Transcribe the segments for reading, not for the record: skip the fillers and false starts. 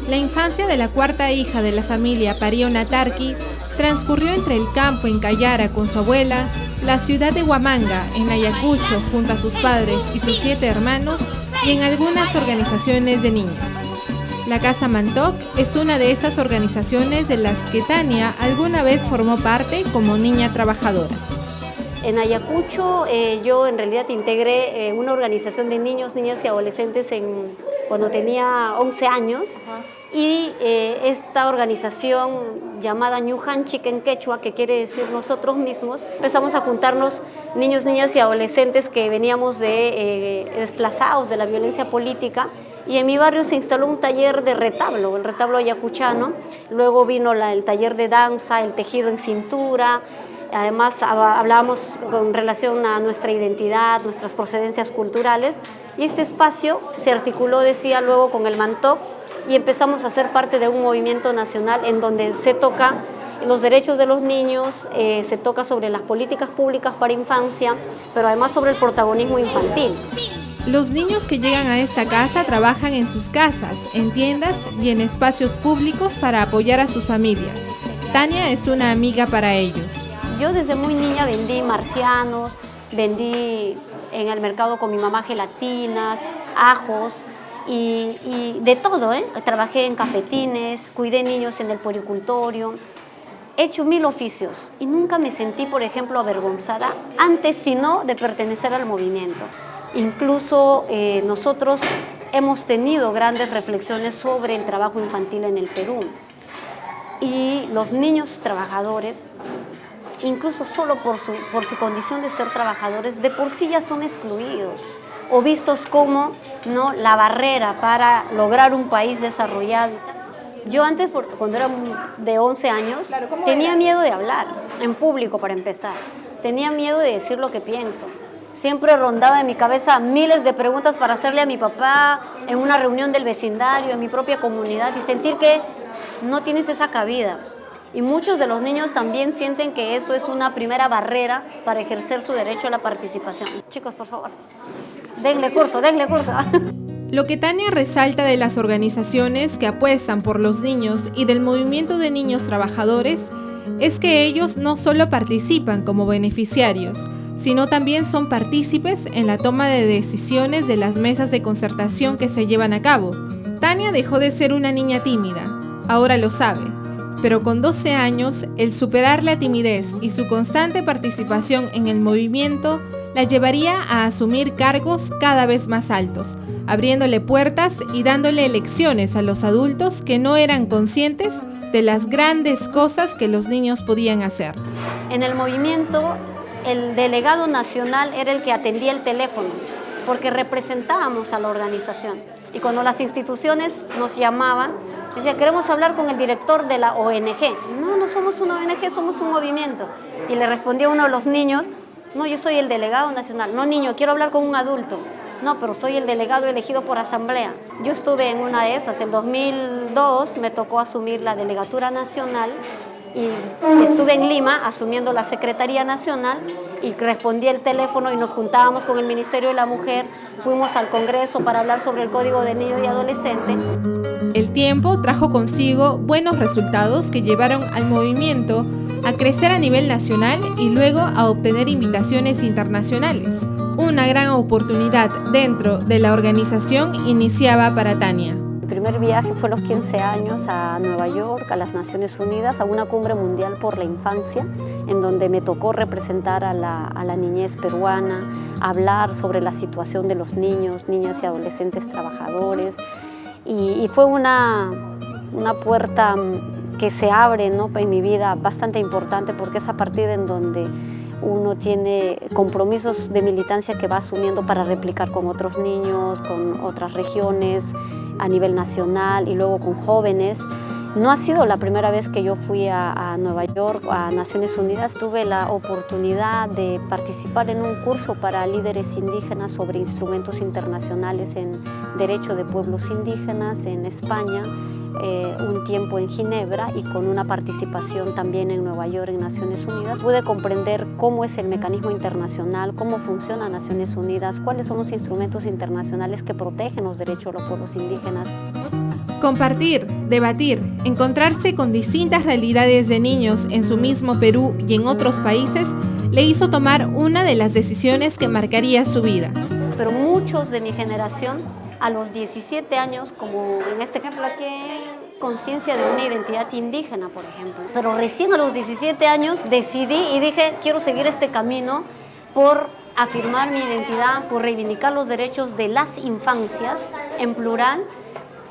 La infancia de la cuarta hija de la familia Pariona Tarqui transcurrió entre el campo en Cayara con su abuela, la ciudad de Huamanga en Ayacucho junto a sus padres y sus 7 hermanos y en algunas organizaciones de niños. La Casa Mantoc es una de esas organizaciones de las que Tania alguna vez formó parte como niña trabajadora. En Ayacucho yo en realidad integré una organización de niños, niñas y adolescentes cuando tenía 11 años. Y esta organización llamada Ñujanchik en quechua, que quiere decir nosotros mismos, empezamos a juntarnos niños, niñas y adolescentes que veníamos desplazados de la violencia política, y en mi barrio se instaló un taller de retablo, el retablo ayacuchano. Luego vino el taller de danza, el tejido en cintura. Además hablábamos con relación a nuestra identidad, nuestras procedencias culturales, y este espacio se articuló, decía, luego con el Mantoc, y empezamos a ser parte de un movimiento nacional en donde se toca los derechos de los niños, se toca sobre las políticas públicas para infancia, pero además sobre el protagonismo infantil. Los niños que llegan a esta casa trabajan en sus casas, en tiendas y en espacios públicos para apoyar a sus familias. Tania es una amiga para ellos. Yo desde muy niña vendí marcianos, vendí en el mercado con mi mamá gelatinas, ajos y de todo, ¿eh? Trabajé en cafetines, cuidé niños en el puericultorio, he hecho 1000 oficios y nunca me sentí, por ejemplo, avergonzada antes, sino de pertenecer al movimiento. Incluso nosotros hemos tenido grandes reflexiones sobre el trabajo infantil en el Perú, y los niños trabajadores, incluso solo por su condición de ser trabajadores, de por sí ya son excluidos o vistos como, ¿no?, la barrera para lograr un país desarrollado. Yo antes, cuando era de 11 años, tenía miedo de hablar en público, para empezar. Tenía miedo de decir lo que pienso. Siempre rondaba en mi cabeza miles de preguntas para hacerle a mi papá en una reunión del vecindario, en mi propia comunidad, y sentir que no tienes esa cabida. Y muchos de los niños también sienten que eso es una primera barrera para ejercer su derecho a la participación. Chicos, por favor, denle curso, denle curso. Lo que Tania resalta de las organizaciones que apuestan por los niños y del movimiento de niños trabajadores es que ellos no solo participan como beneficiarios, sino también son partícipes en la toma de decisiones de las mesas de concertación que se llevan a cabo. Tania dejó de ser una niña tímida, ahora lo sabe. Pero con 12 años, el superar la timidez y su constante participación en el movimiento la llevaría a asumir cargos cada vez más altos, abriéndole puertas y dándole lecciones a los adultos que no eran conscientes de las grandes cosas que los niños podían hacer. En el movimiento, el delegado nacional era el que atendía el teléfono, porque representábamos a la organización. Y cuando las instituciones nos llamaban, decía, queremos hablar con el director de la ONG. No, no somos una ONG, somos un movimiento. Y le respondía uno de los niños, no, yo soy el delegado nacional. No, niño, quiero hablar con un adulto. No, pero soy el delegado elegido por asamblea. Yo estuve en una de esas. El 2002 me tocó asumir la delegatura nacional y estuve en Lima asumiendo la Secretaría Nacional y respondí el teléfono y nos juntábamos con el Ministerio de la Mujer. Fuimos al Congreso para hablar sobre el Código de Niño y Adolescente. El tiempo trajo consigo buenos resultados que llevaron al movimiento a crecer a nivel nacional y luego a obtener invitaciones internacionales. Una gran oportunidad dentro de la organización iniciaba para Tania. Mi primer viaje fue a los 15 años a Nueva York, a las Naciones Unidas, a una cumbre mundial por la infancia, en donde me tocó representar a la niñez peruana, hablar sobre la situación de los niños, niñas y adolescentes trabajadores. Y fue una puerta que se abre, ¿no?, en mi vida bastante importante, porque es a partir de donde uno tiene compromisos de militancia que va asumiendo para replicar con otros niños, con otras regiones, a nivel nacional y luego con jóvenes. No ha sido la primera vez que yo fui a Nueva York, a Naciones Unidas. Tuve la oportunidad de participar en un curso para líderes indígenas sobre instrumentos internacionales en derecho de pueblos indígenas en España. un tiempo en Ginebra y con una participación también en Nueva York, en Naciones Unidas, pude comprender cómo es el mecanismo internacional, cómo funciona Naciones Unidas, cuáles son los instrumentos internacionales que protegen los derechos de los pueblos indígenas. Compartir, debatir, encontrarse con distintas realidades de niños en su mismo Perú y en otros países le hizo tomar una de las decisiones que marcaría su vida. Pero muchos de mi generación, a los 17 años, como en este ejemplo aquí, conciencia de una identidad indígena, por ejemplo. Pero recién a los 17 años decidí y dije, quiero seguir este camino por afirmar mi identidad, por reivindicar los derechos de las infancias en plural,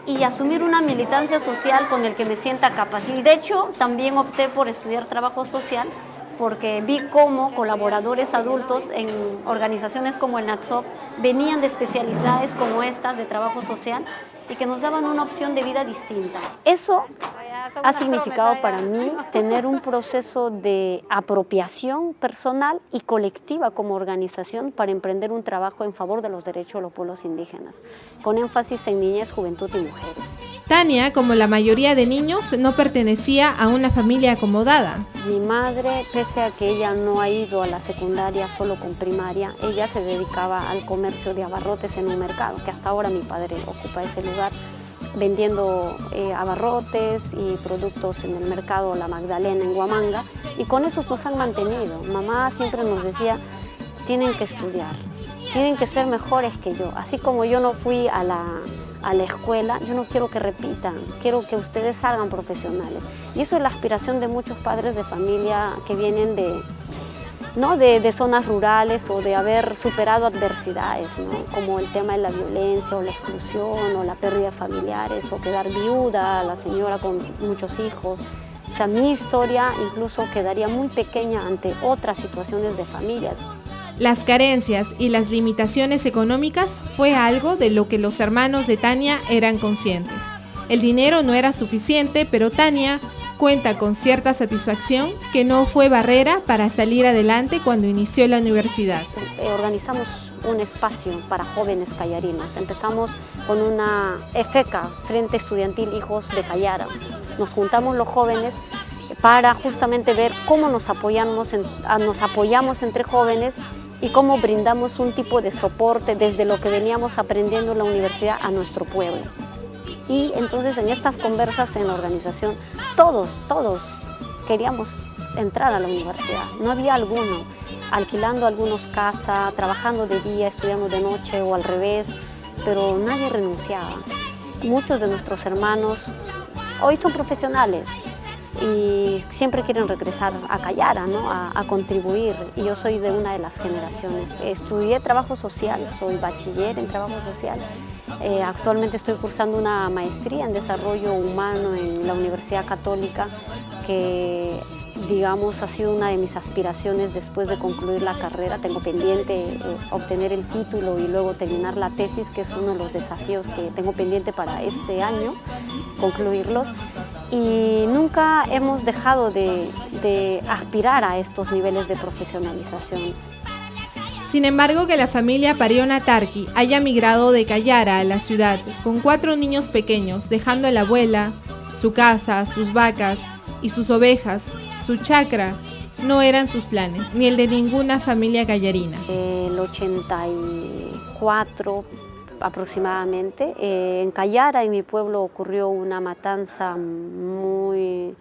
y asumir una militancia social con el que me sienta capaz. Y de hecho también opté por estudiar trabajo social porque vi cómo colaboradores adultos en organizaciones como el NATSOP venían de especialidades como estas de trabajo social y que nos daban una opción de vida distinta. Eso ha significado para mí tener un proceso de apropiación personal y colectiva como organización para emprender un trabajo en favor de los derechos de los pueblos indígenas, con énfasis en niñez, juventud y mujeres. Tania, como la mayoría de niños, no pertenecía a una familia acomodada. Mi madre, pese a que ella no ha ido a la secundaria solo con primaria, ella se dedicaba al comercio de abarrotes en un mercado, que hasta ahora mi padre ocupa ese lugar, vendiendo abarrotes y productos en el mercado La Magdalena en Huamanga, y con esos nos han mantenido. Mamá siempre nos decía, tienen que estudiar, tienen que ser mejores que yo, así como yo no fui a la escuela, yo no quiero que repitan, quiero que ustedes salgan profesionales. Y eso es la aspiración de muchos padres de familia que vienen de zonas rurales o de haber superado adversidades, ¿no? Como el tema de la violencia o la exclusión o la pérdida de familiares o quedar viuda, la señora con muchos hijos. O sea, mi historia incluso quedaría muy pequeña ante otras situaciones de familias. Las carencias y las limitaciones económicas fue algo de lo que los hermanos de Tania eran conscientes. El dinero no era suficiente, pero Tania cuenta con cierta satisfacción que no fue barrera para salir adelante cuando inició la universidad. Organizamos un espacio para jóvenes callarinos. Empezamos con una FECA, Frente Estudiantil Hijos de Callara. Nos juntamos los jóvenes para justamente ver cómo nos apoyamos entre jóvenes y cómo brindamos un tipo de soporte desde lo que veníamos aprendiendo en la universidad a nuestro pueblo. Y entonces en estas conversas en la organización, todos queríamos entrar a la universidad. No había alguno, alquilando algunos casas, trabajando de día, estudiando de noche o al revés, pero nadie renunciaba. Muchos de nuestros hermanos hoy son profesionales y siempre quieren regresar a Callara, ¿no? a contribuir, y yo soy de una de las generaciones. Estudié trabajo social, soy bachiller en trabajo social, actualmente estoy cursando una maestría en desarrollo humano en la Universidad Católica, que digamos ha sido una de mis aspiraciones después de concluir la carrera. Tengo pendiente obtener el título y luego terminar la tesis, que es uno de los desafíos que tengo pendiente para este año, concluirlos. Y nunca hemos dejado de aspirar a estos niveles de profesionalización. Sin embargo, que la familia Pariona Tarqui haya migrado de Callara a la ciudad con 4 niños pequeños, dejando a la abuela, su casa, sus vacas y sus ovejas, su chacra, no eran sus planes, ni el de ninguna familia callarina. El 84 aproximadamente, en Callara, en mi pueblo, ocurrió una matanza muy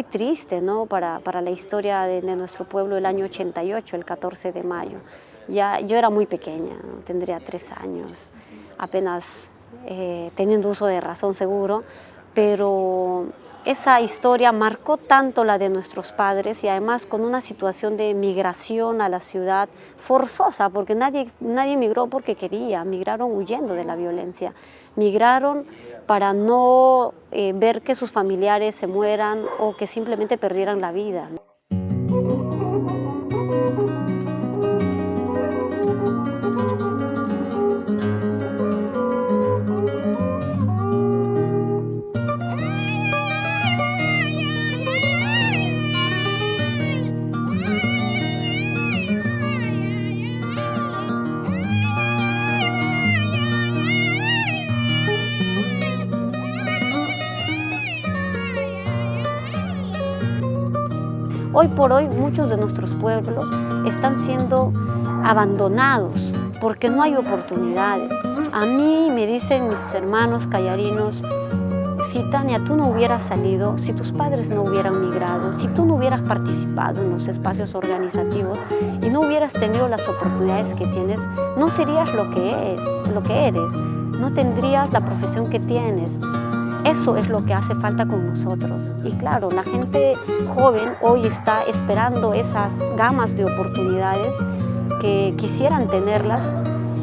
triste, ¿no? para la historia de nuestro pueblo, el año 88, el 14 de mayo. Yo era muy pequeña, ¿no? Tendría 3 años, apenas teniendo uso de razón seguro, pero esa historia marcó tanto la de nuestros padres, y además con una situación de migración a la ciudad forzosa, porque nadie migró porque quería, migraron huyendo de la violencia, migraron para no ver que sus familiares se mueran o que simplemente perdieran la vida. Hoy por hoy muchos de nuestros pueblos están siendo abandonados porque no hay oportunidades. A mí me dicen mis hermanos callarinos, si Tania, tú no hubieras salido, si tus padres no hubieran migrado, si tú no hubieras participado en los espacios organizativos y no hubieras tenido las oportunidades que tienes, no serías lo que eres, no tendrías la profesión que tienes. Eso es lo que hace falta con nosotros. Y claro, la gente joven hoy está esperando esas gamas de oportunidades que quisieran tenerlas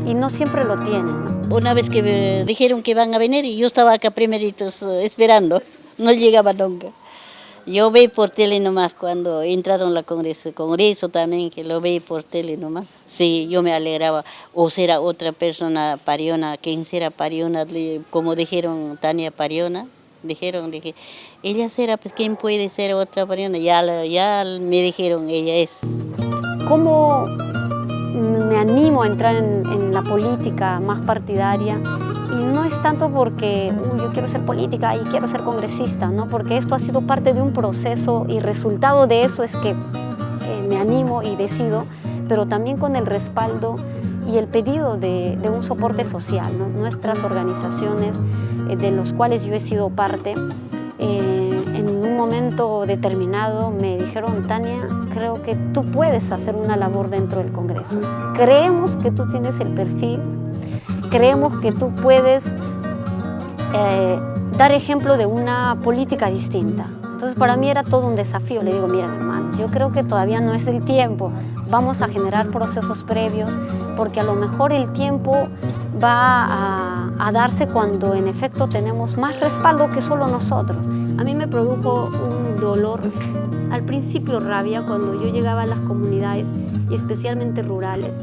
y no siempre lo tienen, ¿no? Una vez que me dijeron que van a venir y yo estaba acá primeritos esperando, no llegaba nunca. Yo vi por tele nomás cuando entraron al Congreso también, que lo vi por tele nomás. Sí, yo me alegraba. O será otra persona pariona, ¿quién será pariona? Como dijeron Tania Pariona, dije, ella será, pues ¿quién puede ser otra pariona? Ya me dijeron, ella es. ¿Cómo me animo a entrar en la política más partidaria? Y no es tanto porque yo quiero ser política y quiero ser congresista, ¿no? Porque esto ha sido parte de un proceso y resultado de eso es que me animo y decido, pero también con el respaldo y el pedido de un soporte social, ¿no? Nuestras organizaciones, de los cuales yo he sido parte, en un momento determinado me dijeron, Tania, creo que tú puedes hacer una labor dentro del Congreso. Creemos que tú tienes el perfil, creemos que tú puedes dar ejemplo de una política distinta. Entonces para mí era todo un desafío. Le digo, miren hermanos, yo creo que todavía no es el tiempo. Vamos a generar procesos previos porque a lo mejor el tiempo va a darse cuando en efecto tenemos más respaldo que solo nosotros. A mí me produjo un dolor, al principio rabia, cuando yo llegaba a las comunidades y especialmente rurales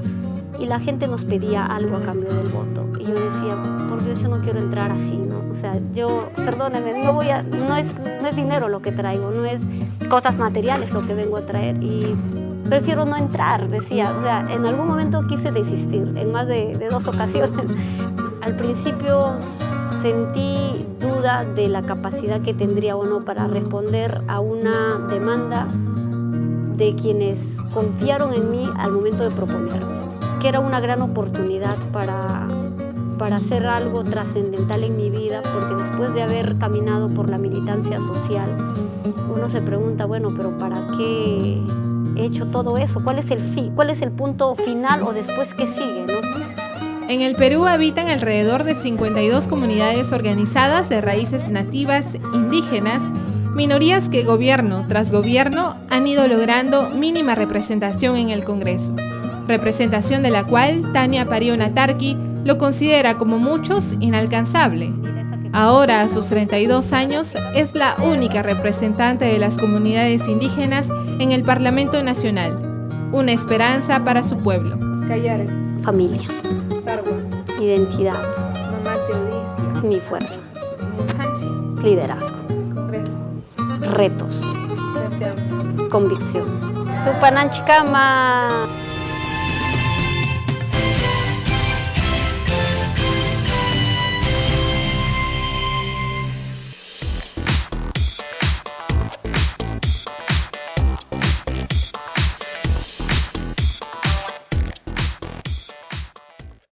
y la gente nos pedía algo a cambio del voto. Y yo decía, por Dios, yo no quiero entrar así, ¿no? O sea, yo, perdónenme, no es dinero lo que traigo, no es cosas materiales lo que vengo a traer y prefiero no entrar, decía. O sea, en algún momento quise desistir, en más de 2 ocasiones. Al principio sentí duda de la capacidad que tendría o no para responder a una demanda de quienes confiaron en mí al momento de proponerme, que era una gran oportunidad para hacer algo trascendental en mi vida, porque después de haber caminado por la militancia social, uno se pregunta, bueno, pero ¿para qué he hecho todo eso? ¿Cuál es el fin? ¿Cuál es el punto final o después qué sigue, no? En el Perú habitan alrededor de 52 comunidades organizadas de raíces nativas, indígenas, minorías que gobierno tras gobierno han ido logrando mínima representación en el Congreso. Representación de la cual Tania Pariona Tarqui lo considera como muchos inalcanzable. Ahora, a sus 32 años, es la única representante de las comunidades indígenas en el Parlamento Nacional. Una esperanza para su pueblo. Callare. Familia. Sarwa. Identidad. Mamá Teodicia. Mi fuerza. Mujanchi. Liderazgo. Congreso. Retos. Convicción. Convicción. Tupananchikama.